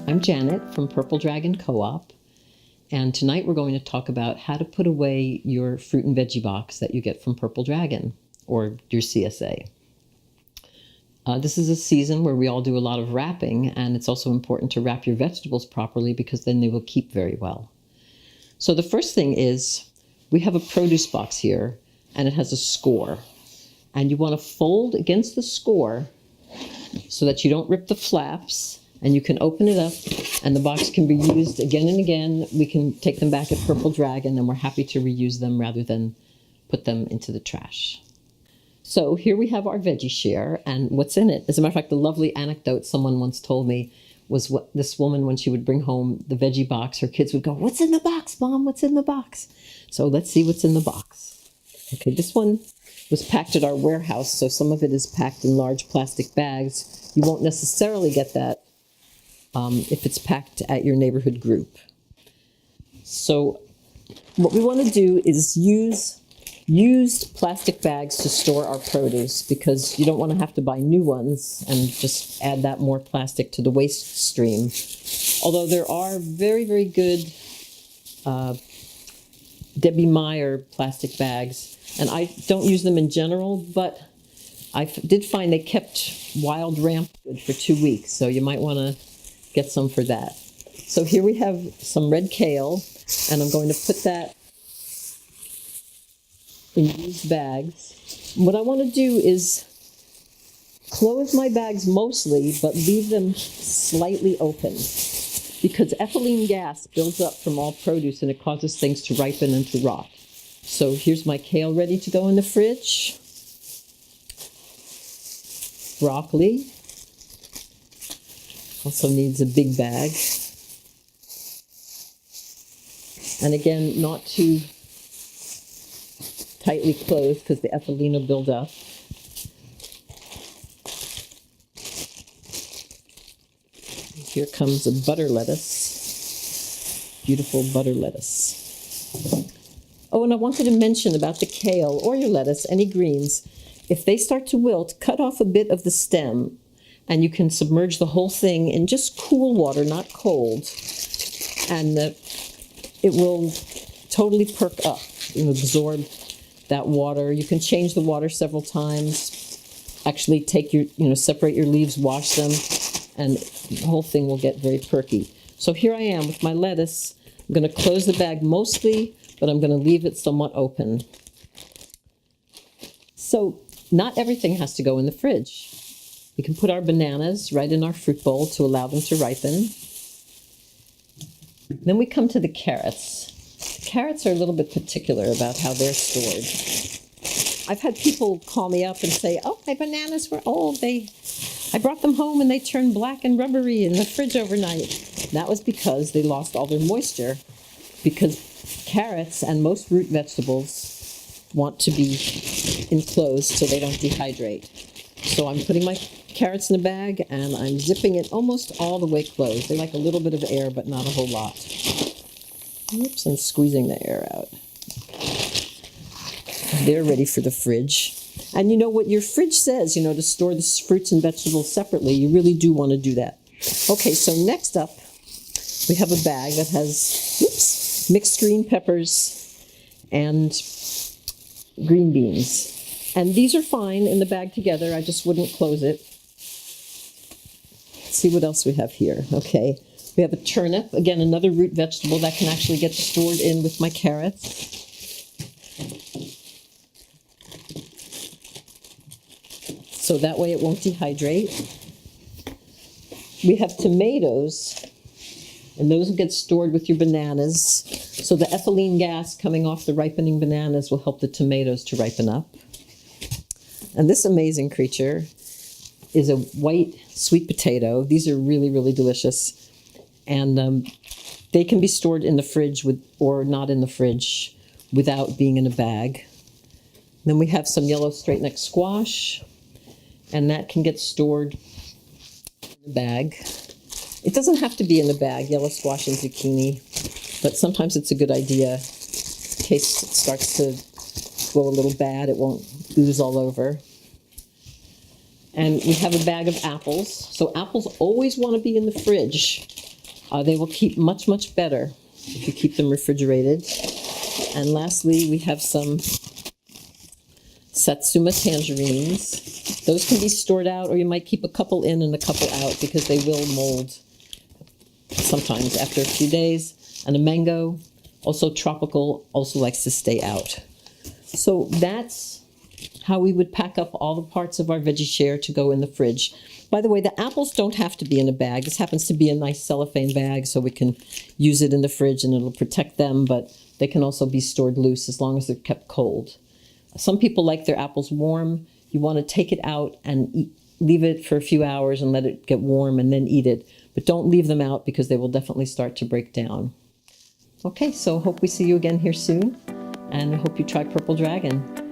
I'm Janet from Purple Dragon Co-op, and tonight we're going to talk about how to put away your fruit and veggie box that you get from Purple Dragon, or your CSA. This is a season where we all do a lot of wrapping, and it's also important to wrap your vegetables properly because then they will keep very well. So the first thing is, we have a produce box here, and it has a score. And you want to fold against the score so that you don't rip the flaps, and you can open it up, and the box can be used again and again. We can take them back at Purple Dragon, and we're happy to reuse them rather than put them into the trash. So here we have our veggie share, and what's in it. As a matter of fact, the lovely anecdote someone once told me was what this woman, when she would bring home the veggie box, her kids would go, "What's in the box, Mom? What's in the box?" So let's see what's in the box. Okay, this one was packed at our warehouse, so some of it is packed in large plastic bags. You won't necessarily get that if it's packed at your neighborhood group. So what we want to do is use used plastic bags to store our produce, because you don't want to have to buy new ones and just add that more plastic to the waste stream. Although there are very, very good Debbie Meyer plastic bags, and I don't use them in general, but I did find they kept wild ramp good for 2 weeks, so you might want to get some for that. So here we have some red kale, and I'm going to put that in used bags. What I want to do is close my bags mostly, but leave them slightly open, because ethylene gas builds up from all produce and it causes things to ripen and to rot. So here's my kale ready to go in the fridge. Broccoli also needs a big bag. And again, not too tightly closed because the ethylene will build up. Here comes a butter lettuce. Beautiful butter lettuce. Oh, and I wanted to mention about the kale or your lettuce, any greens. If they start to wilt, cut off a bit of the stem, and you can submerge the whole thing in just cool water, not cold, and it will totally perk up and absorb that water. You can change the water several times. Actually take separate your leaves, wash them, and the whole thing will get very perky. So here I am with my lettuce. I'm going to close the bag mostly, but I'm going to leave it somewhat open. So not everything has to go in the fridge. We can put our bananas right in our fruit bowl to allow them to ripen. Then we come to the carrots. Carrots are a little bit particular about how they're stored. I've had people call me up and say, "Oh, my bananas were old. I brought them home and they turned black and rubbery in the fridge overnight." That was because they lost all their moisture, because carrots and most root vegetables want to be enclosed so they don't dehydrate. So I'm putting my carrots in a bag and I'm zipping it almost all the way closed. They like a little bit of air, but not a whole lot. Oops, I'm squeezing the air out. They're ready for the fridge. And you know what your fridge says, to store the fruits and vegetables separately. You really do want to do that. Okay, so next up, we have a bag that has mixed green peppers and green beans. And these are fine in the bag together. I just wouldn't close it. Let's see what else we have here. Okay. We have a turnip, again, another root vegetable that can actually get stored in with my carrots. So that way it won't dehydrate. We have tomatoes, and those will get stored with your bananas. So the ethylene gas coming off the ripening bananas will help the tomatoes to ripen up. And this amazing creature is a white sweet potato. These are really, really delicious. And they can be stored in the fridge or not in the fridge without being in a bag. Then we have some yellow straight neck squash, and that can get stored in a bag. It doesn't have to be in the bag, yellow squash and zucchini, but sometimes it's a good idea in case it starts to go a little bad, it won't ooze all over. And we have a bag of apples. So apples always want to be in the fridge They will keep much, much better if you keep them refrigerated. And lastly, we have some Satsuma tangerines. Those can be stored out, or you might keep a couple in and a couple out because they will mold sometimes after a few days. And a mango, also tropical, also likes to stay out. So that's how we would pack up all the parts of our veggie share to go in the fridge. By the way, the apples don't have to be in a bag. This happens to be a nice cellophane bag, so we can use it in the fridge and it'll protect them, but they can also be stored loose as long as they're kept cold. Some people like their apples warm. You want to take it out and leave it for a few hours and let it get warm and then eat it. But don't leave them out because they will definitely start to break down. Okay, so hope we see you again here soon, and I hope you try Purple Dragon.